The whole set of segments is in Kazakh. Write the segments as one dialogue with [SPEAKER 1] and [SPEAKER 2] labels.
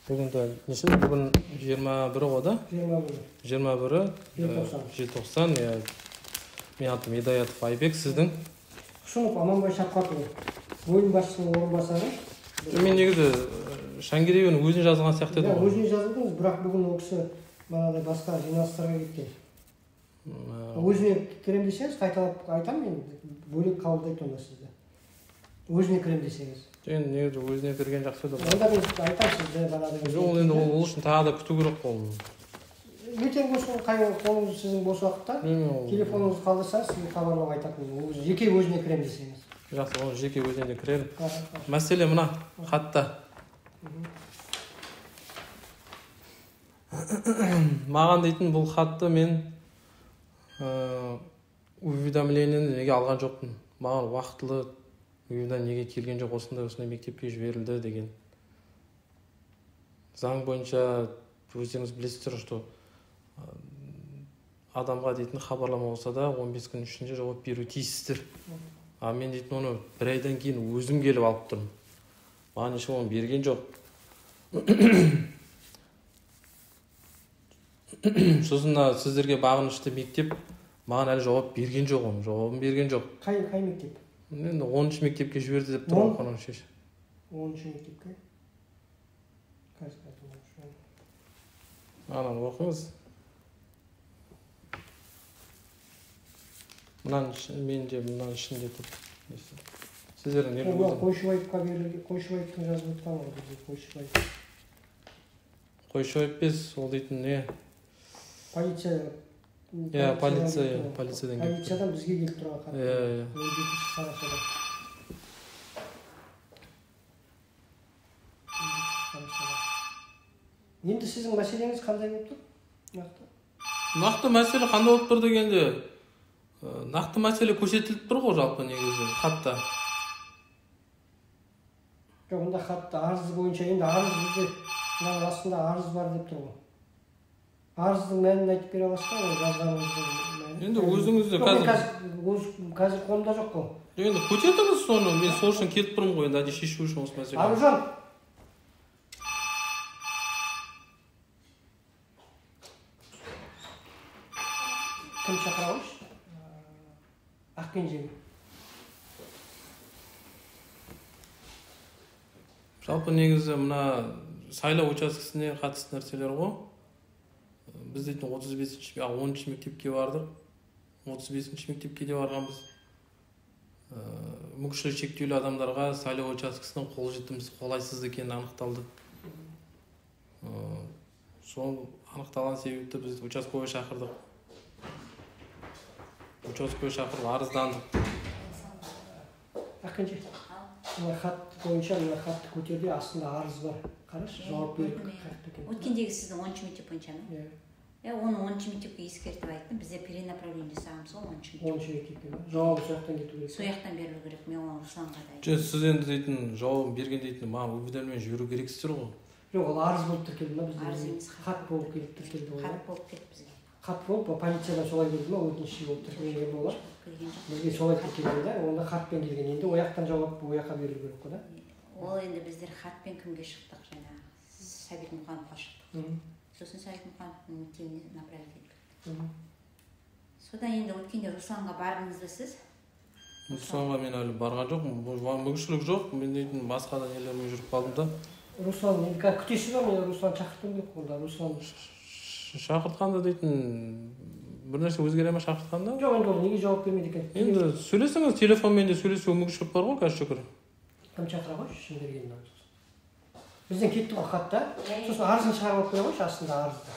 [SPEAKER 1] Бүгін де неше? Бүгін 21 ғой да? 21 желтоқсан. Мен атым Едаятов Айбек, сіздің?
[SPEAKER 2] Құшынов Аманбай Шапқатұлы. Бөлім басшысының орынбасары.
[SPEAKER 1] Мен негізі Шәңгереевның өзін жазған сияқты еді.
[SPEAKER 2] Өзіне жазылдыңыз, бірақ бүгін ол кісі бағанадай басқа жиналыстарға кеткен. Өзіне кірем десеңіз, қайталап айтамын, мен бөлек қабылдайды онда сізді. Өзіне кірем десеңіз.
[SPEAKER 1] Енді негізі өзіне кірген жақсы еді.
[SPEAKER 2] Онда мен айтамын сізді бағанадай.
[SPEAKER 1] Жоқ, енді ол үшін тағы да күту керек қой.
[SPEAKER 2] Ертең болсын, қолыңыз сіздің бос уақытта телефоныңызды қалдырсаңыз, сізге хабарлап айтатын. Жеке өзіне кірем десеңіз.
[SPEAKER 1] Жақсы, оны жеке өзіне де кірер. Мәселе мына хатта. Маған дейтін бұл хатты мен уведомлениені неге алған жоқпын. Маған уақытылы уведомление неге келген жоқ, осындай мектепке жіберілді деген. Заң бойынша өздеріңіз білесіздер, что адамға дейтін хабарлама болса да 15 күн ішінде жауап беру тиіссіздер. А мен дейтін оны бір айдан кейін өзім келіп алып тұрмын. Маған ешкім оны берген жоқ. Сосын сіздерге бағынышты мектеп маған әлі жауап берген жоқ, жауабын берген жоқ.
[SPEAKER 2] Қай мектеп?
[SPEAKER 1] Енді 10-шы мектепке жіберді деп тұрмын қонақ шеш.
[SPEAKER 2] 10-шы мектепке?
[SPEAKER 1] Ананы оқыңыз. Мынан ішінде тұр. Сіздердің не болды?
[SPEAKER 2] Қойшыбаевқа берілген, Қойшыбаевтың жазып отқан ғой, Қойшыбаев.
[SPEAKER 1] Қойшыбаев без, ол дейтін не?
[SPEAKER 2] Полиция.
[SPEAKER 1] Полициядан келіп.
[SPEAKER 2] Полициядан бізге келіп тұрған хат. 17-ші қарашада. Енді сіздің мәселеңіз қандай болып тұр?
[SPEAKER 1] Нақты мәселе қандай болып тұр дегенде, нақты мәселе көрсетіліп тұр ғой жалпы негізі хатта.
[SPEAKER 2] Жоқ, онда хатта арызы бойынша, енді арыз бізде мынаның астында арыз бар деп тұр ғой. Арыздың мәнін айтып бере аласыз ба, жазғаныңыздың мәнін?
[SPEAKER 1] Енді өзіңізді
[SPEAKER 2] қазір қолымда жоқ қой.
[SPEAKER 1] Енді көтетіңіз соны, мен сол үшін келіп тұрмын ғой, енді шешу үшін осы мәселе.
[SPEAKER 2] Аружан! Кім шақыра қойшы? Ақкенжені.
[SPEAKER 1] Жалпы негізі мына сайлау учаскесіне қатысты нәрселер ғой. Біз дейтін 10-ші мектепке бардық. 35-ші мектепке де барғанбыз. Мүмкіншілігі шектеулі адамдарға сайлау учаскесінің қолжетімді қолайсыз екені анықталды. Сол анықталған себепті біз участковый шақырдық. Участковый шақырып арыздандық.
[SPEAKER 2] Ақкенже, мына хат бойынша мына хатты көтерде астында арыз бар. Қарашы, жауап беріп.
[SPEAKER 3] Өткендегі сіздің 10-ші мектеп бойынша ма? Оны 10-ші мектепке ескертіп айттым. Бізде перенаправление жасағанбыз ғой 10-ші мектепке.
[SPEAKER 2] 10-ші мектепке ма? Жауабы сол жақтан кету керек.
[SPEAKER 3] Сол жақтан берілу керек. Мен оны Русланға да
[SPEAKER 1] айттым. Сіз енді дейтін жауабын берген дейтін маған уведомление жіберу керексіздер ғой.
[SPEAKER 2] Жоқ, ол арыз болып тіркелді ма бізде?
[SPEAKER 3] Арыз емес,
[SPEAKER 2] хат болып келіп тіркелді ғой.
[SPEAKER 3] Хат болып келіп бізге.
[SPEAKER 2] Хат болып, полициядан солай келді ма, өтініші болып тіркелген болар. Бізге солай тіркелген да, онда хатпен келген. Енді ояқтан жауап ояққа берілу керек қой да.
[SPEAKER 3] Ол енді біздер хатпен кімге шықтық жаңа Сәбит Мұқановқа шықтық. Сосын Сәбит Мұқановтың мектебіне направить еттік. Содан енді өткенде Русланға бардыңыз ба сіз?
[SPEAKER 1] Русланға мен әлі барған жоқпын. Мүмкіншілік жоқ. Мен дейтін басқа да нелермен жүріп қалдым да.
[SPEAKER 2] Руслан, енді күтесіз ба? Мен Руслан шақыртым деп қолда. Руслан
[SPEAKER 1] шақыртқанда дейтін бір нәрсе өзгере ме шақыртқанда?
[SPEAKER 2] Жоқ, енді ол неге жауап бермейді екен?
[SPEAKER 1] Енді сөйлесіңіз, телефонмен де сөйлесуге мүмкіншілік бар ғой, қазір шүкір.
[SPEAKER 2] Кім шақыра қойшы, шын бергеннен. Бізден кетті ғой хатта. Сосын арызын шығарып алып қоя қойшы, астында арызды.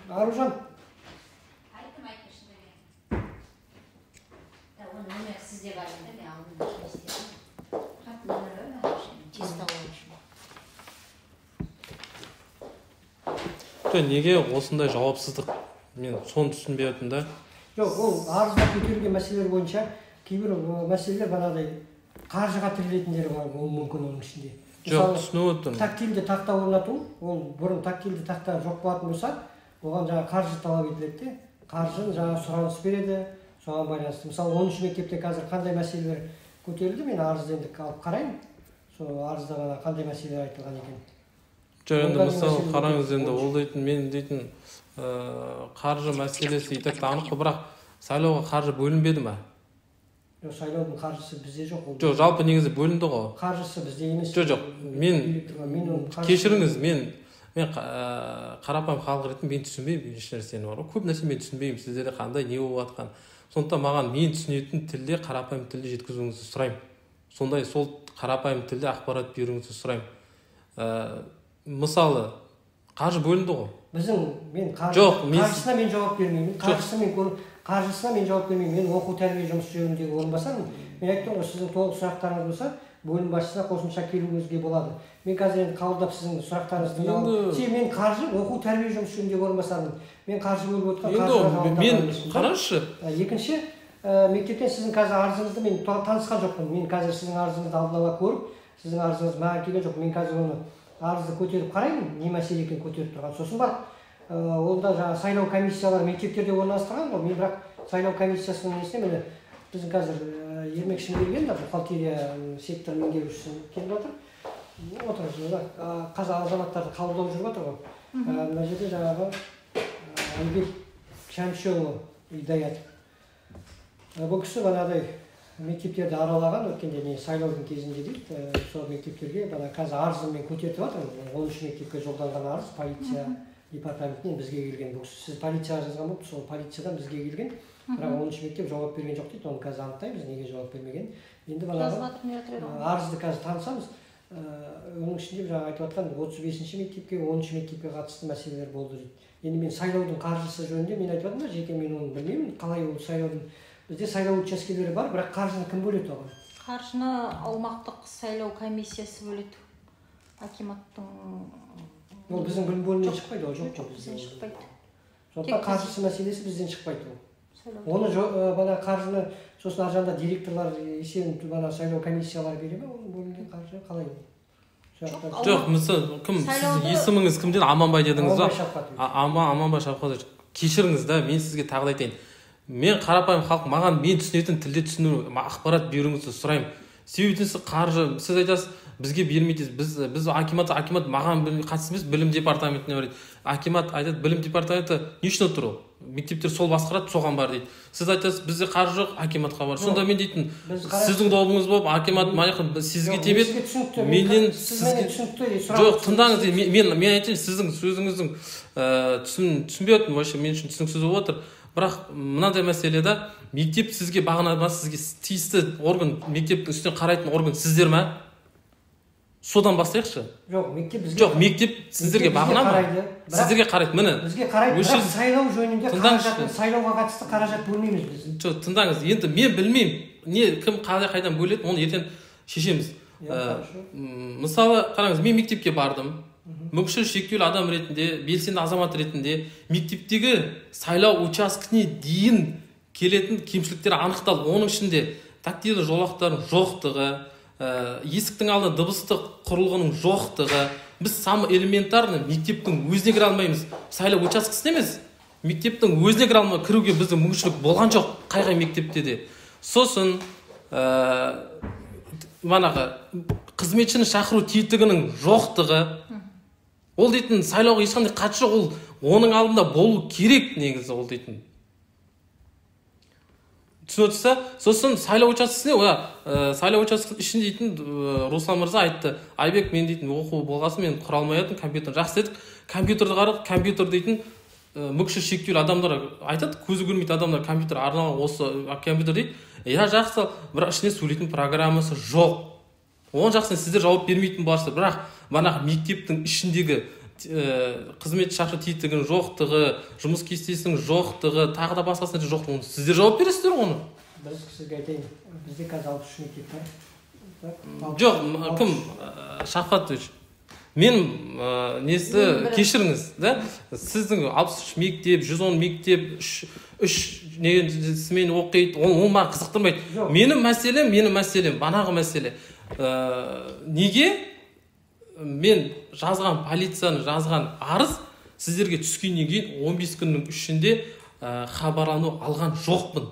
[SPEAKER 2] Аружан.
[SPEAKER 3] Айттым шын берген. Оның нөмірі сізде бар енді, мен алдында жұмыс істедім. Хат нөмірі тез табу үшін.
[SPEAKER 1] Неге осындай жауапсыздық? Мен соны түсінбей отырмын да.
[SPEAKER 2] Жоқ, ол арызда көтерілген мәселелер бойынша кейбір мәселелер бағанадай қаржыға тірелетіндері бар, ол мүмкін оның ішінде.
[SPEAKER 1] Жоқ, түсініп отырмын.
[SPEAKER 2] Тактильді тақта орнату, ол бұрын тактильді тақта жоқ болатын болса, оған жаңа қаржы талап етіледі де, қаржын жаңа сұраныс береді, соған байланысты. Мысалы 10-ші мектепте қазір қандай мәселелер көтерілді, мен арызды енді алып қараймын. сол арызда ғана қандай мәселелер айтылған екен?
[SPEAKER 1] жоқ енді мысалы қараңыз енді ол дейтін мен дейтін қаржы мәселесі итак анық қой, бірақ сайлауға қаржы бөлінбеді ма?
[SPEAKER 2] Жоқ, сайлаудың қаржысы бізде жоқ.
[SPEAKER 1] Жоқ, жалпы негізі бөлінді ғой.
[SPEAKER 2] Қаржысы бізде емес.
[SPEAKER 1] Жоқ, мен кешіріңіз, мен қарапайым халық ретінде мен түсінбеймін еш нәрсені бар ғой. Көп нәрсе мен түсінбеймін. Сіздерде қандай не болып жатқан. Сондықтан маған мен түсінетін тілде, қарапайым тілде жеткізуіңізді сұраймын. Сондай сол қарапайым тілде ақпарат беруіңізді сұраймын. Мысалы, қаржы бөлінді ғой.
[SPEAKER 2] Мен қаржысына мен жауап бермеймін. Қаржысына мен жауап бермеймін. Мен оқу тәрбие жұмыс жөніндегі орынбасармын. Мен айттым ғой, сіздің толық сұрақтарыңыз болса, бөлім басшысына қосымша келуіңізге болады. Мен қазір енді қабылдап сіздің сұрақтарыңызды алып. Мен қаржы оқу тәрбие жұмыс жөніндегі орынбасармын. Мен қаржы бөліп отырған қаржыға
[SPEAKER 1] мен қараңызшы.
[SPEAKER 2] Екінші, мектептен сіздің қазір арызыңызды мен танысқан жоқпын. Мен қазір сіздің арызыңызды алдын ала көріп, сіздің арызыңыз маған келген жоқ. Мен қазір оны арызды көтеріп қараймын, не мәселе екенін көтеріп тұрған. Сосын барып онда жаңағы сайлау комиссиялары мектептерде орналастырған ғой. Мен бірақ сайлау комиссиясының несіне міне біздің қазір Ермек Шымберген да бухгалтерия сектор меңгерушісі келіп жатыр. Қазір азаматтарды қабылдап жүріп жатыр ғой. Мына жерде жаңағы Айбек Шәмшіұлы Идаят. Бұл кісі бағанағыдай мектептерді аралаған, өткенде сайлаудың кезінде дейді, сол мектептерге қазір арызын мен көтертіп жатырмын. 13 мектепке жолданған арыз полиция департаментінен бізге келген. Бұл сіз полицияға жазған болып, сол полициядан бізге келген. Бірақ 13 мектеп жауап берген жоқ дейді. Оны қазір анықтаймыз, неге жауап бермеген. Енді арызды қазір танысамыз. Оның ішінде жаңа айтып жатқан 35-ші мектепке, 10-ші мектепке қатысты мәселелер болды дейді. Енді мен сайлаудың қаржысы жөнінде мен айтып жатырмын, жеке мен оны білмеймін. Қалай ол сайлаудың бізде сайлау учаскелері бар, бірақ қаржыны кім бөледі оған?
[SPEAKER 4] Қаржыны аумақтық сайлау комиссиясы бөледі. Акиматтың
[SPEAKER 2] ол біздің бөлімнен шықпайды, ол жоқ
[SPEAKER 4] бізден шықпайды.
[SPEAKER 2] Сондықтан қаржысы мәселесі бізден шықпайды ол. Оны бана қаржыны сосын аржанда директорлар есебін бана сайлау комиссиялары бере ме, оның бөлінген қаржы қалай?
[SPEAKER 1] Жоқ, мысалы кім сіз есіміңіз кімден? Аманбай дедіңіз ба? Аманбай Шапқазович. Кешіріңіз да, мен сізге тағы да айтайын. Мен қарапайым халық, маған мен түсінетін тілде түсіну, ақпарат беруіңізді сұраймын. Себебі қаржы, сіз айтасыз, бізге бермейді. Біз акимат маған қатысты емес, білім департаментіне барады. Акимат айтады, білім департаменті не үшін отыр ол? Мектептер сол басқарады, соған бар дейді. Сіз айтасыз, бізде қаржы жоқ, акиматқа бар. Сонда мен дейтін, сіздің добыңыз болып, акимат сізге тебеді. Менен сізге жоқ, тыңдаңыз, мен айтайын, сіздің сөзіңіздің түсінбей отырмын, вообще мен үшін түсініксіз болып отыр. Бірақ мынандай мәселеде мектеп сізге бағынады, сізге тиісті орган, мектептің үстінен қарайтын орган сіздер ме? Содан бастайықшы. Жоқ, мектеп сіздерге бағынады ма? Сіздерге қарайды, міне.
[SPEAKER 2] Бізге қарайды, бірақ сайлау жөнінде қаражатын, сайлауға қатысты қаражат бөлмейміз біз.
[SPEAKER 1] Жоқ, тыңдаңыз, енді мен білмеймін, кім қайдан бөледі, оны ертең шешеміз. Мысалы, қараңыз, мен мектепке бардым. Мүмкіншілігі шектеулі адам ретінде, белсенді азамат ретінде мектептегі сайлау учаскесіне дейін келетін кемшіліктер анықталды. Оның ішінде тактильді жолақтардың жоқтығы, есіктің алдында дыбыстық құрылғының жоқтығы. Біз самый элементарный мектептің өзіне кіре алмаймыз. Сайлау учаскесіне емес, мектептің өзіне кіре алмай кіруге біздің мүмкіншілік болған жоқ, қай мектепте де. Сосын манағы қызметшіні шақыру тетігінің жоқтығы. Ол дейтін сайлауға ешқандай қатысы жоқ, ол оның алдында болу керек негізі ол дейтін. Түсініп отырсыз? Сосын сайлау учаскесіне, сайлау учаскесінің ішінде дейтін Руслан мырза айтты, Айбек мен дейтін оқу болғасын мен құра алмай жатырмын, компьютер жақсы дедік. Компьютерді қарадық, компьютер дейтін мүмкіншілігі шектеулі адамдар айтады, көзі көрмейтін адамдар компьютер арналған осы компьютер дейді. Я жақсы, бірақ ішіне сөйлейтін программасы жоқ. Оған жақсы сіздер жауап бермейтін боларсыздар, бірақ манағы мектептің ішіндегі қызмет шақыру тетігінің жоқтығы, жұмыс кестесінің жоқтығы, тағы да басқасының жоқтығы, сіздер жауап бересіздер оны.
[SPEAKER 2] Біз сізге айтайын, бізде қазір 63 мектеп бар.
[SPEAKER 1] Жоқ, кім? Шапқатович. Мен несі кешіріңіз, да? Сіздің 63 мектеп, 110 мектеп, 3 негізімен оқиды, ол маған қызықтырмайды. Менің мәселем, банағы мәселе. Неге мен жазған полицияны жазған арыз сіздерге түскеннен кейін 15 күннің ішінде хабарлану алған жоқпын.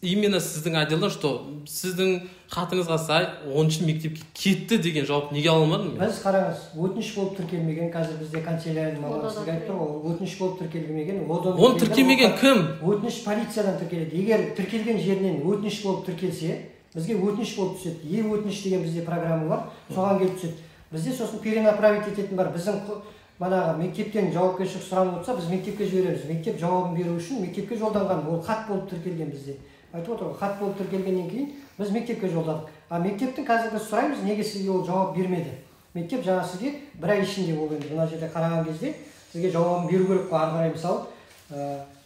[SPEAKER 1] именно сіздің отделдан, что сіздің хатыңызға сай 10-шы мектепке кетті деген жауап неге ала алмадым мен?
[SPEAKER 2] Біз қараңыз, өтініш болып тіркелмеген, қазір бізде канцелярияның маманы сізге айтып тұр, өтініш болып тіркелмеген,
[SPEAKER 1] оны тіркелмеген кім?
[SPEAKER 2] Өтініш полициядан тіркеледі. Егер тіркелген жерінен өтініш болып тіркелсе, бізге өтініш болып түседі. Өтініш деген бізде программа бар, соған келіп түседі. Бізде сосын перенаправить ететін бар. Біздің манағы мектептен жауапкершілік сұранып отырса, біз мектепке жібереміз. Мектеп жауабын беру үшін мектепке жолданған, ол хат болып тіркелген бізде. Айтып отыр, хат болып тіркелгеннен кейін біз мектепке жолдадық. А мектептің қазіргі сұраймыз, неге сізге ол жауап бермеді? Мектеп жаңа сізге бір ай ішінде ол енді мына жерде қараған кезде сізге жауабын беру керек қой, ары қарай мысалы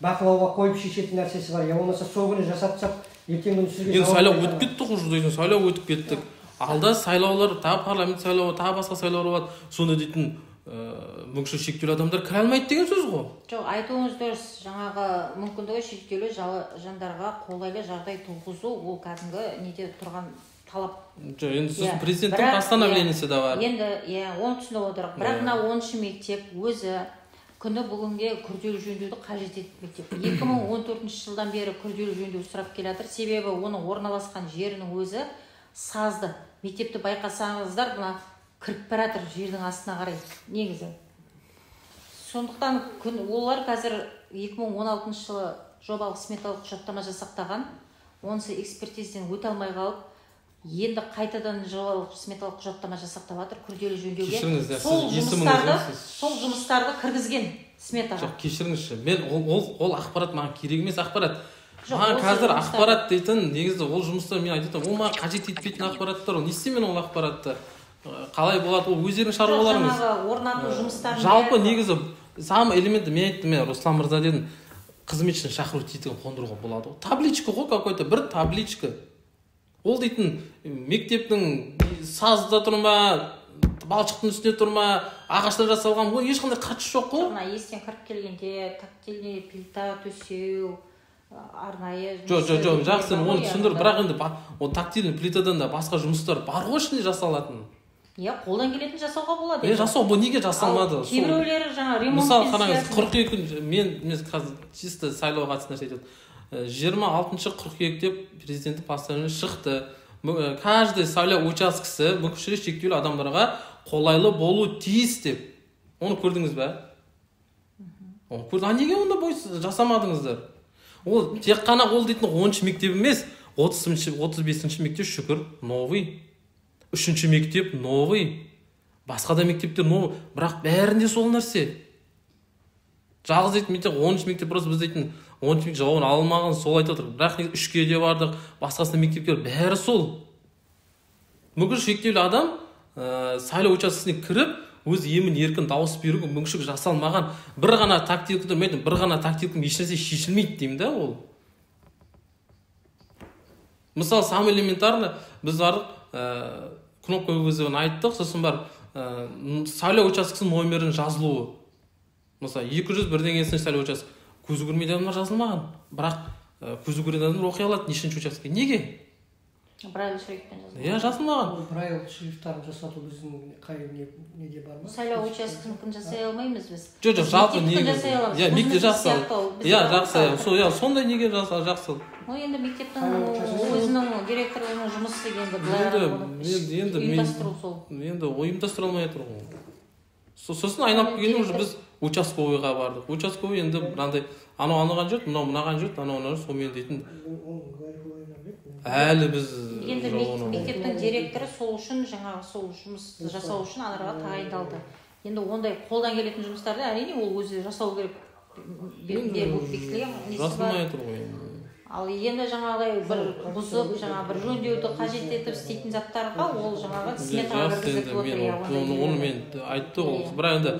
[SPEAKER 2] бақылауға қойып шешетін нәрсесі бар. Я болмаса сол күні жасатсақ, ертең күні сізге
[SPEAKER 1] енді сайлау өтіп кетті ғой, дейтін сайлау өтіп кеттік. Алда сайлаулар, тағы парламент сайлауы, тағы басқа сайлаулар болады. Соны дейтін мүмкіншілігі шектеулі адамдар кіре алмайды деген сөз ғой.
[SPEAKER 4] Жоқ, айтуыңыз дұрыс. Жаңағы мүмкіндігі шектеулі жандарға қолайлы жағдай туғызу, ол кәдімгі неде тұрған талап.
[SPEAKER 1] Жоқ, енді сосын президенттің постановлениесі де бар.
[SPEAKER 4] Енді, оны түсініп отырық. Бірақ мына 10-шы мектеп өзі күні бүгінге күрделі жөндеуді қажет етіп мектеп. 2014 жылдан бері күрделі жөндеу сұрап келе жатыр. Себебі оның орналасқан жерінің өзі сазды. Мектепті байқасаңыздар, мына кіріп бара жатыр жердің астына қарай негізі. Сондықтан олар қазір 2016 жылы жобалық сметалық құжаттама жасақтаған. Онысы экспертизден өте алмай қалып, енді қайтадан жобалық сметалық құжаттама жасақтап жатыр күрделі жөндеуге. Сол жұмыстарды кіргізген сметаға.
[SPEAKER 1] Жоқ, кешіріңізші. Мен ол ақпарат маған керек емес ақпарат. Маған қазір ақпарат дейтін, негізі ол жұмыстар мен айтып, ол маған қажет етпейтін ақпараттар. Не істеймін ол ақпаратты? Қалай болады, ол өздерінің шаруаларыңыз.
[SPEAKER 4] Орнату жұмыстарын.
[SPEAKER 1] Жалпы негізі самый элементі, мен айттым, мен Руслан мырза дедім, қызметшіні шақыру тетігін қондыруға болады. Табличка ғой, какой-то бір табличка. Ол дейтін мектептің сазда тұрма, балшықтың үстіне тұрма, ағаштан жасалған, ол ешқандай қатысы жоқ қой.
[SPEAKER 4] Мына естен кіріп келгенде тактильный плита төсеу, арнайы.
[SPEAKER 1] Жоқ, жақсы, оны түсіндір, бірақ енді ол тактильный плитадан да басқа жұмыстар бар ғой ішінде жасалатын.
[SPEAKER 4] Қолдан келетін жасауға болады.
[SPEAKER 1] Жасау, бұл неге жасалмады?
[SPEAKER 4] Кейбіреулері жаңа ремонт.
[SPEAKER 1] Мысалы қараңыз, 42 мен қазір чисто сайлауға қатысты нәрсе айтып. 26 қыркүйекте президенттік постановление шықты. Каждый сайлау учаскесі мүмкіншілігі шектеулі адамдарға қолайлы болу тиіс деп. Оны көрдіңіз бе? Неге онда бой жасамадыңыздар? Ол тек қана ол дейтін 10-шы мектеп емес, 35-ші мектеп шүкір новый. 3-ші мектеп новый. Басқа да мектептер новый. Бірақ бәрінде сол нәрсе. Жалғыз дейтін мектеп, 10-ші мектеп просто біз дейтін 10-ші мектеп жауабын алмаған, сол айтып отыр. Бірақ 3-ке де бардық, басқасында мектептер бәрі сол. Мүмкіншілігі шектеулі адам сайлау учаскесіне кіріп, өз емін еркін дауыс беруге мүмкіншілік жасалмаған. Бір ғана тактикамен ешнәрсе шешілмейді деймін да ол. Мысалы, самый элементарно біз бардық, кнопка вызовын айттық, сосын бар сайлау учаскесінің номерін жазылуы. Мысалы, 200 деңгейсін сайлау учаскесі. Көзі көрмеген адамдар жазылмаған. Бірақ көзі көрген адамдар оқи алады нешінші участке. Неге?
[SPEAKER 4] Брайль шрифтпен жазылмаған.
[SPEAKER 1] Жазылмаған.
[SPEAKER 2] Брайль шрифттарын жасату біздің қай неде бар ма?
[SPEAKER 4] Сайлау учаскесін жасай алмаймыз біз.
[SPEAKER 1] Жоқ, жалпы
[SPEAKER 4] неге? Жасай аламыз.
[SPEAKER 1] Мектеп жақсы. Сондай неге жақсы?
[SPEAKER 4] Енді мектептің өзінің директорының жұмысы енді ұйымдастыру сол.
[SPEAKER 1] Енді ұйымдастыра алмай жатыр ғой. Сосын айналып келгенде уже біз участковыйға бардық. Участковый енді мынандай анаған жұрт, мынаған жұрт, анаған жұрт, сонымен дейтін. Әлі біз
[SPEAKER 4] енді мектептің директоры сол үшін жаңағы сол жұмысты жасау үшін анаға тағайындалды. Енді ондай қолдан келетін жұмыстарды әрине ол өзі жасау керек.
[SPEAKER 1] Жасалмай жатыр ғой.
[SPEAKER 4] Ал енді жаңағыдай бір бұзып, бір жөндеуді қажет етіп істейтін заттарға ол жаңағы сметаға кіргізіп отыр.
[SPEAKER 1] Оны мен айтты ол. Бірақ енді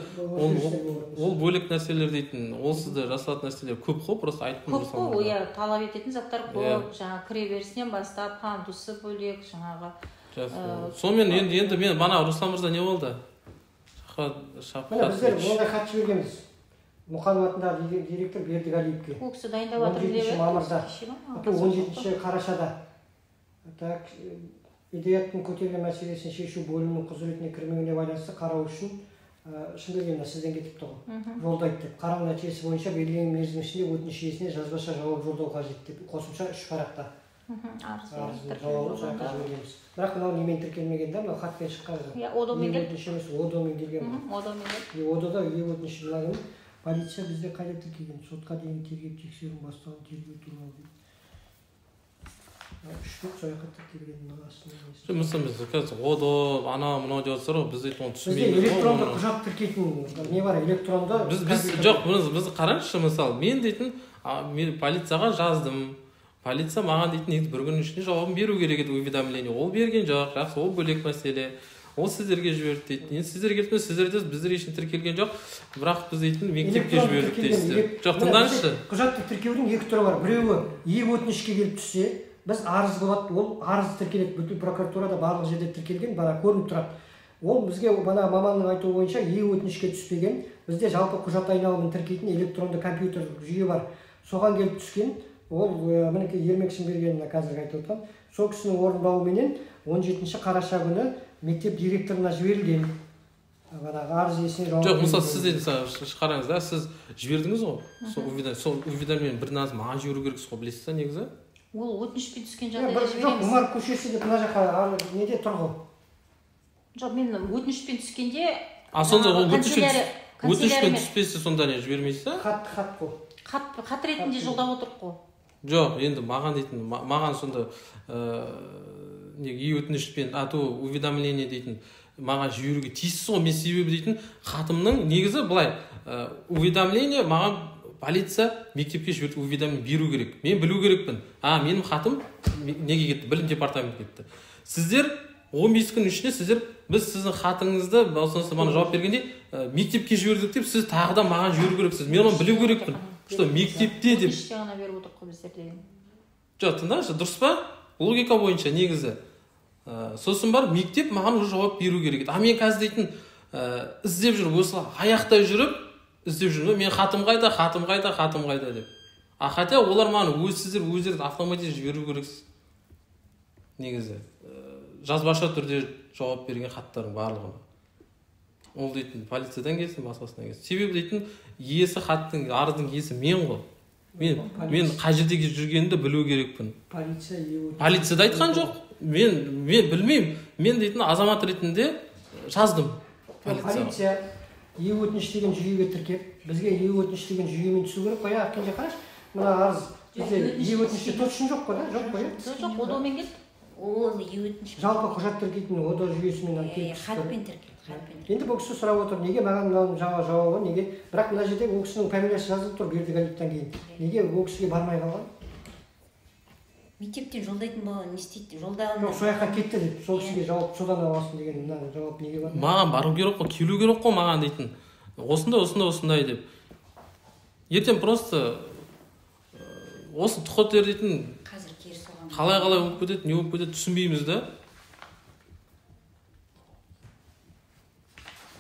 [SPEAKER 1] ол бөлек нәрселер дейтін, ол сізді жасалатын нәрселер көп қой, просто айттым.
[SPEAKER 4] Көп қой, талап ететін заттар көп, жаңағы кіреберісінен бастап, пандусы бөлек, жаңағы.
[SPEAKER 1] Сонымен енді мен бана Руслан мырза не болды?
[SPEAKER 2] Біздер ондай хат жібергенбіз. Мұқанов атындағы директор Бердіғалиевке.
[SPEAKER 4] Ол кісі дайындап жатыр.
[SPEAKER 2] 17 мамырда, 17 қарашада. Идеяттың көтерген мәселесін шешу бөлімінің құзыретіне кірмеуіне байланысты қарау үшін шын келгенде сізден кетіпті ғой. Жолдайды деп. Қарау нәтижесі бойынша белгіленген мерзім ішінде өтініш иесіне жазбаша жауап жолдау қажет деп қосымша 3 парақта. Арыздың жауабын сояққа жібереміз. Бірақ мынау немен тіркелмеген да, мынау хатпен шыққан жоқ.
[SPEAKER 4] Иә, одомен келген.
[SPEAKER 2] Өтініш емес, одомен келген.
[SPEAKER 4] Одомен келген.
[SPEAKER 2] Одода өтініш жинаған. Полиция бізде қайда тіркелген? Сотқа дейін тергеп тексеру басталған тергеу туралы дейді. 3 рет сояққа тіркелген астында.
[SPEAKER 1] Мысалы біз қазір одо, ана мынау деп жатсыздар ғой, біз оны түсінбейміз.
[SPEAKER 2] Бізде электронды құжат тіркейтін не бар, электронды.
[SPEAKER 1] Жоқ, біз қараңызшы, мысалы, мен дейтін полицияға жаздым. Полиция маған дейтін бір күннің ішінде жауабын беру керек еді, уведомление. Ол берген жоқ, жақсы, ол бөлек мәселе. Ол сіздерге жіберді дейтін. Енді сіздер келтіңіз, сіздер десіз, біздер ешін тіркелген жоқ, бірақ біз дейтін мектепке жібердік дейсіздер. Жоқ, тыңдаңызшы.
[SPEAKER 2] Құжатты тіркеудің 2 түрі бар. Біреуі өтінішке келіп түссе, біз арыз болады, ол арыз тіркеледі, бүкіл прокуратурада барлық жерде тіркелген, бара көрініп тұрады. Ол бізге бана маманның айтуы бойынша өтінішке түспеген, бізде жалпы құжат айналымын тіркейтін электронды компьютер жүйе бар. Соған келіп түскен, ол мінекей Ермекшин бергенін қазір айтып отырған. Сол кісінің орындауыменен 17 қараша күні мектеп директорына жіберілген. Арыз иесіне жауап.
[SPEAKER 1] Жоқ, мысалы сіз қараңыз да, сіз жібердіңіз ғой. Сол уведомление бір назым маған жіберу керексіз ғой, білесіз ба негізі?
[SPEAKER 4] Ол өтінішпен түскен жағдайда жібереміз.
[SPEAKER 2] Жоқ, Умар көшесі деп мына жаққа неде тұр ғой.
[SPEAKER 4] Жоқ, мен өтінішпен түскенде
[SPEAKER 1] сонда ол өтінішпен түспесе сонда не жібермейсіз ба?
[SPEAKER 2] Хат қой.
[SPEAKER 4] Хат ретінде жолдап отырық қой.
[SPEAKER 1] Жоқ, енді маған дейтін, маған сонда өтінішпен уведомление дейтін маған жіберуге тиіссіз ғой. Мен себебі дейтін хатымның негізі былай, уведомление маған полиция мектепке жіберді, уведомление беру керек. Мен білу керекпін. Менің хатым неге кетті? Білім департаментіне кетті. Сіздер 15 күн ішінде біз сіздің хатыңызды маған жауап бергенде мектепке жібердік деп, сіз тағы да маған жіберу керексіз. Мен оны білу керекпін. Что мектепте деп.
[SPEAKER 4] Өтініште ғана беріп отырық қой біздер деген.
[SPEAKER 1] Жоқ, тыңдаңызшы, дұрыс па? Логика бойынша негізі. Сосын бар, мектеп маған уже жауап беру керек еді. Мен қазір дейтін іздеп жүріп, осылай аяқтай жүріп, іздеп жүрмін. Мен хатым қайда деп. Хотя олар маған өздері автоматически жіберу керексіз. Негізі жазбаша түрде жауап берген хаттардың барлығына. Ол дейтін полициядан келсін, басқасынан келсін. Себебі дейтін иесі хаттың, арыздың иесі мен ғой. Мен қай жерде жүргенімді білу керекпін. Полицияда айтқан жоқ. Мен білмеймін. Мен дейтін азамат ретінде жаздым.
[SPEAKER 2] Полиция өтініш деген жүйеге тіркеп, бізге өтініш деген жүйемен түсу керек қой. Кенже қараш, мына арыз бізде өтініште точно жоқ қой, жоқ қой.
[SPEAKER 4] Жоқ, одомен келді.
[SPEAKER 3] Ол өтініш.
[SPEAKER 2] Жалпы құжат тіркейтін одо жүйесімен келіп түсті.
[SPEAKER 3] Хатпен тіркелді.
[SPEAKER 2] Енді бұл кісі сұрап отыр, неге маған мынаның жауабы, неге? Бірақ мына жерде ол кісінің фамилиясы жазылып тұр Бердігалиевтан кейін. Неге ол кісіге бармай қалған?
[SPEAKER 3] Мектептен жолдайтын болған, не істейді? Жолдаған.
[SPEAKER 2] Жоқ, сояққа кетті деп, сол кісіге жауап содан аласың деген мына жауап неге бар?
[SPEAKER 1] Маған бару керек қой, келу керек қой маған дейтін. Осындай деп. Ертең просто осы тұқытер дейтін
[SPEAKER 3] Қазір кері соған.
[SPEAKER 1] қалай болып кетеді, не болып кетеді түсінбейміз да.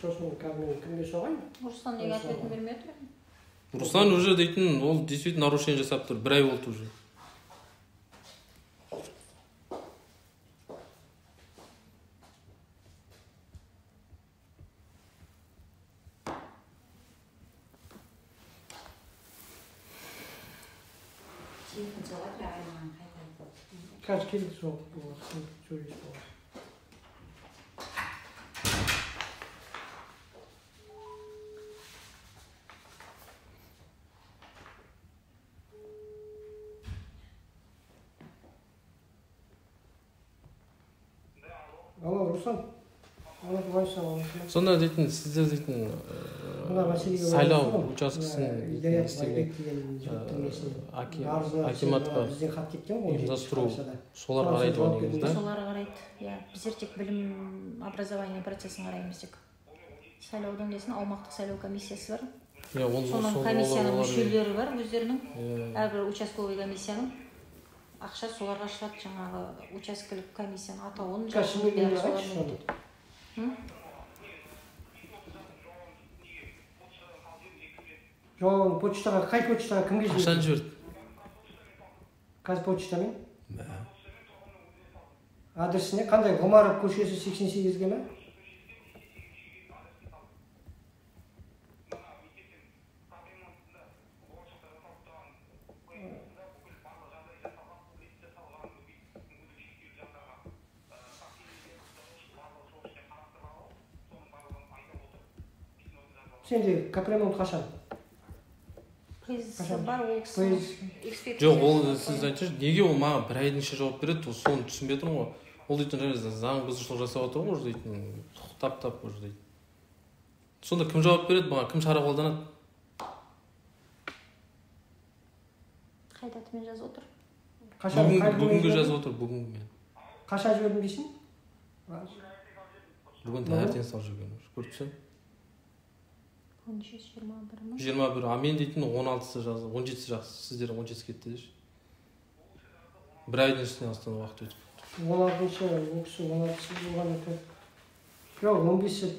[SPEAKER 2] Сосын кімге соғайын?
[SPEAKER 4] Руслан неге ответін бермей отыр?
[SPEAKER 1] Руслан уже дейтін, ол действительно нарушение жасап тұр, 1 ай болды уже.
[SPEAKER 2] Қазір келді сол сөйлесіп болады. Алло, Руслан.
[SPEAKER 1] Сонда дейтін, сіздер дейтін сайлау учаскесін акиматқа ұйымдастыру солар қарайды ғой негізі да?
[SPEAKER 4] Солар қарайды, иә. Біздер тек білім образование процесін қараймыз тек. Сайлаудан келсін аумақтық сайлау комиссиясы бар. Соның комиссияның мүшелері бар өздерінің. Әрбір участковый комиссияның ақша соларға шығады, жаңағы учаскелік комиссияның атауын.
[SPEAKER 2] Жауабын почтаға, қай почтаға кімге жіберді?
[SPEAKER 1] Қашан жіберді?
[SPEAKER 2] Қазір почтамен? Адресіне қандай? Ғұмаров көшесі 88-ге ме? Сенде капремонт қашан?
[SPEAKER 4] бар ол кісі.
[SPEAKER 1] Жоқ, ол сіз айтыңызшы, неге ол маған бір айдың ішінде жауап береді, соны түсінбей тұрмын ғой. Ол дейтін заң бұзушылық жасап отыр ғой, дейтін құқықтап уже дейді. Сонда кім жауап береді маған, кім шара қолданады?
[SPEAKER 4] Қайда атымен жазып отыр?
[SPEAKER 1] Бүгінгі жазып отыр, бүгінгі мен.
[SPEAKER 2] Қашан жібердің дейсің?
[SPEAKER 1] Бүгін таңертең салып жүрген. Көріп тұрсың?
[SPEAKER 4] 21 ма?
[SPEAKER 1] 21, а мен дейтін 16-сы жазды, 17-сі жақсы, сіздер 17-сі кетті деші. Бір айдың үстіне астан уақыт өтіп.
[SPEAKER 2] 16-шы, ол кісі 16-шы болған екен. Жоқ,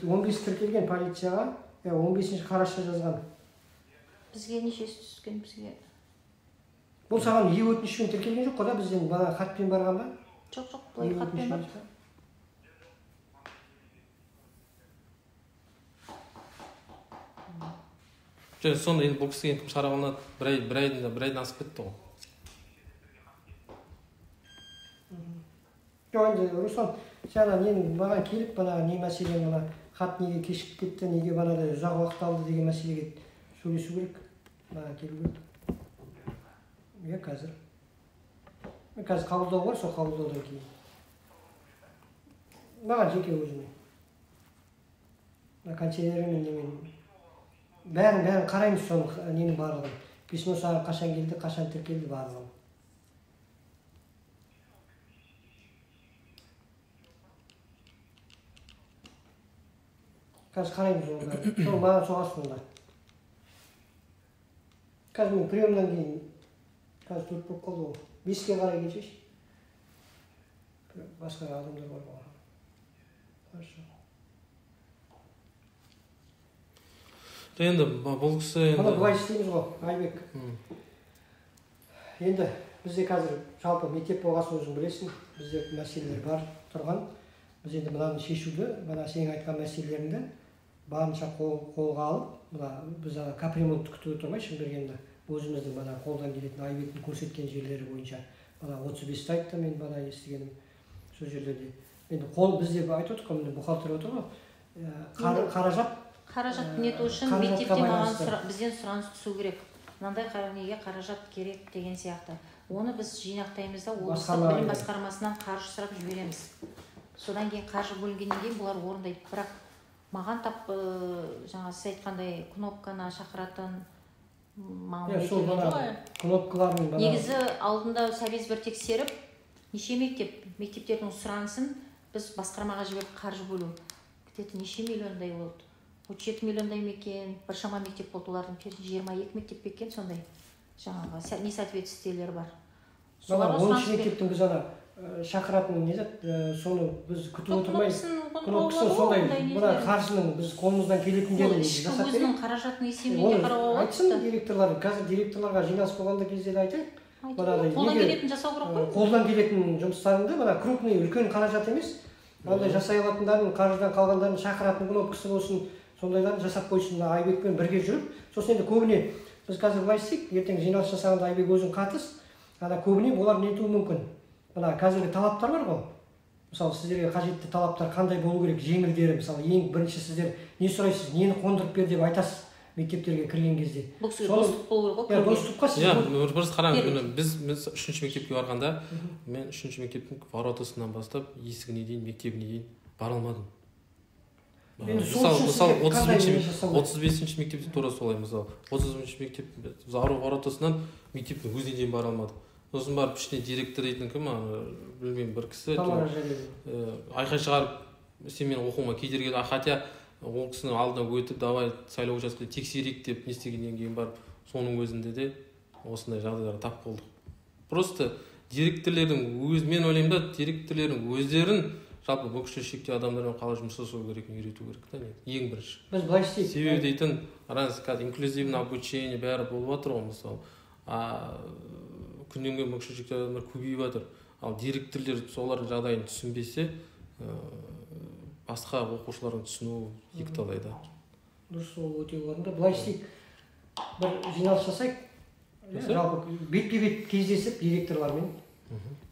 [SPEAKER 2] 15 тіркелген полицияға, 15-ші қараша жазған.
[SPEAKER 4] Бізге нешесі түскен бізге?
[SPEAKER 2] Бұл саған өтінішпен тіркелген жоқ қой да, бізден бана хатпен барған ба?
[SPEAKER 4] Жоқ, былай хатпен бар.
[SPEAKER 1] Сонда енді бұл кісіге кім шара қолданады? бір айдан асып кетті ғой.
[SPEAKER 2] Жоқ, енді Руслан, саған маған келіп, не мәселе, хат неге кешіп кетті, неге банада ұзақ уақыт алды деген мәселеге сөйлесу керек. Маған келу керек. Қазір. Қазір қабылдау бар, сол қабылдаудан кейін. Маған жеке өзіме. Контейнермен немен. Бәрін қараймыз соның ненің барлығын. Письмо саған қашан келді, қашан тіркелді барлығын. Қазір қараймыз оңда. Сол маған соғасың онда. Қазір мен приемнан кейін, қазір 4 болып қалды ол. 5-ке қарай кетшеші. Басқа адамдар бар ғой. Хорошо.
[SPEAKER 1] Енді бұл кісі енді...
[SPEAKER 2] Бұны бұлай істейміз ғой, Айбек. Енді бізде қазір жалпы мектеп болғасын өзің білесің, бізде мәселелер бар тұрған. Біз енді мынаны шешуді, мына сенің айтқан мәселелеріңді барынша қолға алып, біз капремонтты күтіп отырмай Шымбергенді өзіміздің қолдан келетін Айбектің көрсеткен жерлері бойынша 35-ті айтты мен естігенім сол жерлерде. Енді қол бізде айтып отыр ғой, бухгалтер отыр ғой,
[SPEAKER 4] қаражат нету үшін мектептен маған бізден сұраныс түсу керек. Мынандай неге қаражат керек деген сияқты. Оны біз жинақтаймыз да облыстық білім басқармасынан қаржы сұрап жібереміз. Содан кейін қаржы бөлінгеннен кейін бұлар орындайды. Бірақ маған жаңа сіз айтқандай кнопканы шақыратын негізі алдында сәбез бір тексеріп, неше мектептердің сұранысын біз басқармаға жіберіп қаржы бөлу. Где-то неше миллиондай болды. 7 миллиондай мекен, біршама мектеп болды, олардың 22 мектеп бекен сондай. Жаңағы несоответствиелер бар.
[SPEAKER 2] 10 мектептің біз шақыратын соны біз күтіп отырмайыз. Кнопкасын сондай, бұна қаржының біз қолымыздан келетіндерін жасап берейік.
[SPEAKER 4] Өзінің қаражатын есебінде қарауға
[SPEAKER 2] айтсын директорлар, қазір директорларға жиналыс болғанда кезде де айтайық.
[SPEAKER 4] Қолдан келетін жасау керек қой.
[SPEAKER 2] Қолдан келетін жұмыстарында крупный, үлкен қаражат емес, андай жасай алатындарын, қаржыдан қалғандарын шақыратын кнопкасы болсын, сондайларын жасап қойсын, Айбекпен бірге жүріп. Сосын енді көбіне біз қазір былай істейік, ертең жиналыс жасағанда Айбек өзің қатыс, көбіне олар нетуі мүмкін. Қазіргі талаптар бар ғой. Мысалы, сіздерге қажетті талаптар қандай болу керек, жеңілдері, мысалы, ең бірінші сіздер не сұрайсыз, нені қондырып бер деп айтасыз мектептерге кірген кезде.
[SPEAKER 4] Бұл кісіге доступ болу керек қой.
[SPEAKER 2] Доступқа сіз.
[SPEAKER 1] Біріз қараңыз, біз 3-ші мектепке барғанда, мен 3-ші мектептің воротасынан бастап, есігіне дейін, мектебіне дейін бара алмадым. Мысалы, 35-ші мектепте тура солай, мысалы, 30-ші мектеп воротасынан мектептің өзіне дейін бара алмадым. Сосын барып ішіне директор дейтін кім, білмеймін, бір кісі айқай шығарып, сен менің оқуыма кедергі, хотя ол кісінің алдына өтіп, давай сайлау учаскесіне тексерейік деп не істегеннен кейін барып, соның өзінде де осындай жағдайларға тап болдық. Просто директорлердің мен ойлаймын да, директорлердің өздерін жалпы мүмкіншілігі шектеулі адамдармен қалай жұмыс жасау керек, үйрету керек та, ең бірінші.
[SPEAKER 2] Біз былай істейік.
[SPEAKER 1] Себебі дейтін, инклюзивный обучение бәрі болып жатыр ғой, мысалы. Күннен күн мүмкіншілігі шектеулі адамдар көбейіп жатыр. Ал директорлер солардың жағдайын түсінбесе, басқа оқушылардың түсіну екіталай да.
[SPEAKER 2] Дұрыс, ол өте орынды. Былай істейік. Бір жиналыс жасайық. Жалпы бетпе-бет кездесіп директорлармен.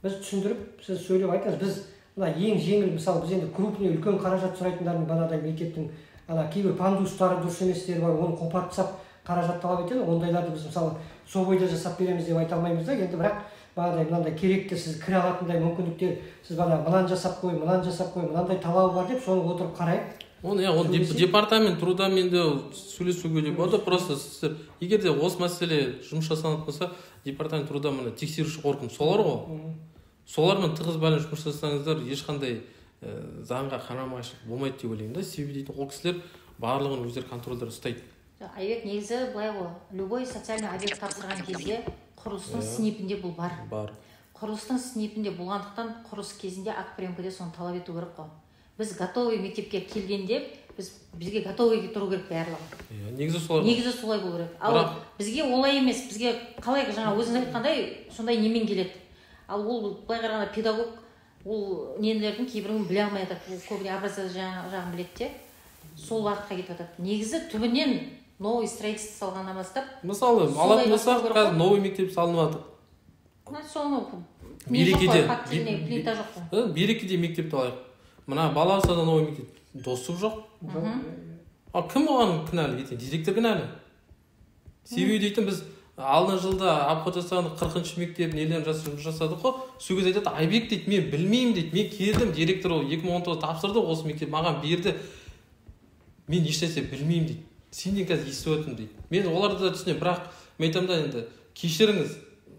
[SPEAKER 2] Біз түсіндіріп, сіз сөйлеп айтасыз. Біз мына ең жеңіл мысалы біз енді крупный үлкен қаражат сұрайтындардың бағанадай мектептің ана кейбір пандустары дұрыс еместері бар, оны қопарып тастап қаражат талап етеді, ондайларды біз мысалы сол бойда жасап береміз деп айта алмаймыз да. Енді бірақ бағанадай мынандай керекті сіз кіре алатындай мүмкіндіктер, сіз мынаны жасап қой, мынаны жасап қой, мынандай талабы бар деп соны отырып қарайық.
[SPEAKER 1] Оны департамент трудамен де сөйлесуге де болады. Просто сіздер егер де осы мәселе жұмыс жасалатын болса, департамент труда мына тексеруші орган солар ғой. Солармен тығыз байланыс жұмыс жасасаңыздар, ешқандай заңға қарамайшылық болмайды деп ойлаймын да. Себебі дейтін ол кісілер барлығын өздері контрольда ұстайды.
[SPEAKER 4] Айбек, негізі былай ғой, любой социальный объект тапсырған кезде құрылыстың снипінде бұл бар. Құрылыстың снипінде болғандықтан құрылыс кезінде акт приемкада соны талап ету керек қой. Біз готовый мектепке келгенде бізге готовый тұру керек барлығы. Негізі солай болу керек. Ал бізге олай емес, бізге қалай жаңа өзіңіз айтқандай сондай немен келеді. Ал ол былай қарағанда педагог ол нелердің кейбірін біле алмай жатады, көбіне образец жағын біледі де, сол бағытқа кетіп жатады. Негізі түбінен новый строительство салғаннан бастап,
[SPEAKER 1] мысалы алатын болсақ, қазір новый мектеп салынып жатыр.
[SPEAKER 4] Соны
[SPEAKER 1] Берекеде мектепті алайық. Мына Балаусада новый мектеп достық жоқ. Ал кім оған кінәлі? Директор кінәлі. Себебі дейтін біз алдын жылда обход жасаған 40-шы мектеп нелерін жасадық қой. Сол кезде айтады, Айбек дейді, мен білмеймін дейді. Мен келдім, директор ол 2019 тапсырды, осы мектеп маған берді. Мен ешнәрсе білмеймін дейді. Сенден қазір естіп отырмын дейді. Мен оларды да түсінемін, бірақ мен айтамын да енді кешіріңіз,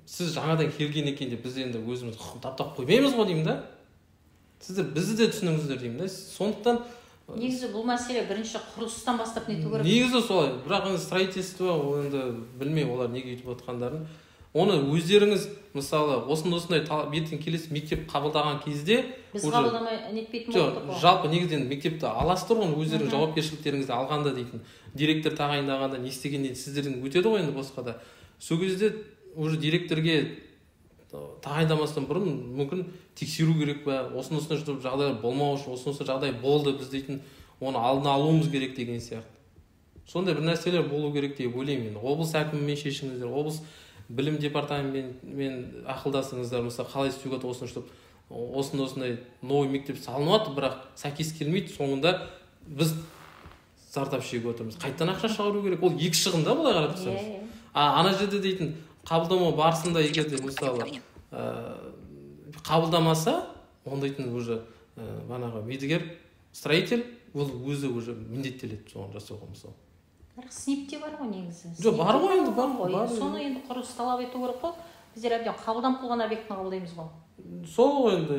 [SPEAKER 1] сіз жаңадан келген екен деп біз енді өзіміз таптап қоймаймыз ғой деймін да. Сіздер бізді де түсініңіздер деймін да. Сондықтан
[SPEAKER 4] негізі бұл мәселе бірінші құрылыстан бастап нету керек.
[SPEAKER 1] Негізі солай. Бірақ енді строительство ол енді білмеймін олар неге өйтіп отқандарын. Оны өздеріңіз мысалы осындай ертең келесі мектеп қабылдаған кезде
[SPEAKER 4] біз қабылдамай нетпейтін болдық қой.
[SPEAKER 1] Жалпы негізінен мектепті аласыздар ғой, өздеріңіз жауапкершіліктеріңізді алғанда дейтін, директор тағайындағанда не істегенде сіздерден өтеді ғой енді босқа да. Сол кезде уже директорге тағайындамастан бұрын мүмкін тексеру керек па, осындай жағдай болмау үшін, осындай жағдай болды біз дейтін, оны алдын алуымыз керек деген сияқты. Сондай бір нәрселер болу керек деп ойлаймын. Облыс әкімімен шешіңіздер, облыс білім департаментімен ақылдасыңыздар, мысалы қалай істеуге осындай новый мектеп салынып жатыр, бірақ сәйкес келмейді, соңында біз зардап шегіп отырмыз. Қайтадан ақша шығару керек. Ол екі шығын да былай қарап тұрсаңыз. Ана жерде дейтін қабылдамау барысында егер де мысалы қабылдамаса, ондайтын уже бағанағы мердігер, строитель ол өзі уже міндеттеледі соны жасауға мысалы.
[SPEAKER 4] Снипте бар ғой негізі.
[SPEAKER 1] Жоқ, бар ғой енді, бар.
[SPEAKER 4] Соны енді құрылыс талап ету керек қой. Біздер әбден қабылданып қойған объектіні қабылдаймыз ғой.
[SPEAKER 1] Сол ғой енді.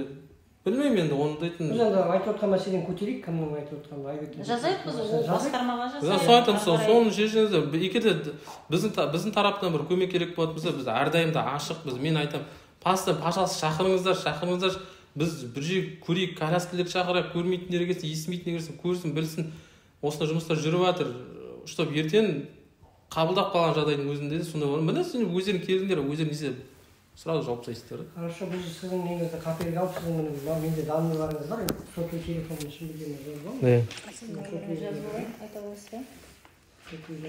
[SPEAKER 1] Білмеймін енді оны дейтін.
[SPEAKER 2] Біз енді айтып отқан мәселені көтерейік, кімнің айтып отқанын Айбектен.
[SPEAKER 4] Жазайық біз, ол басқармаға жазайық.
[SPEAKER 1] Сол айтамыз, соны шешіңіздер. Егер де біздің тараптан бір көмек керек болатын болса, біз әрдайым да ашықпыз. Мен айтамын, пожалуйста, шақырыңыздар. Біз бір жер көрейік, коляскілерді шақырайық, көрмейтіндер келсін, естімейтіндер келсін, көрсін, білсін. Осындай жұмыстар жүріп жатыр. Чтоб ертең қабылдап қалған жағдайдың өзінде де сондай болады. Міне сендер өздерің келдіңдер, өздерің сразу жауап тастайсыздар.
[SPEAKER 2] Хорошо, біз сіздің неңізді қаперге алып, сіздің менде данныйларыңыз бар, сотовый телефонын шын білгеніңіз жазып алып.
[SPEAKER 1] Да.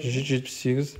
[SPEAKER 1] 178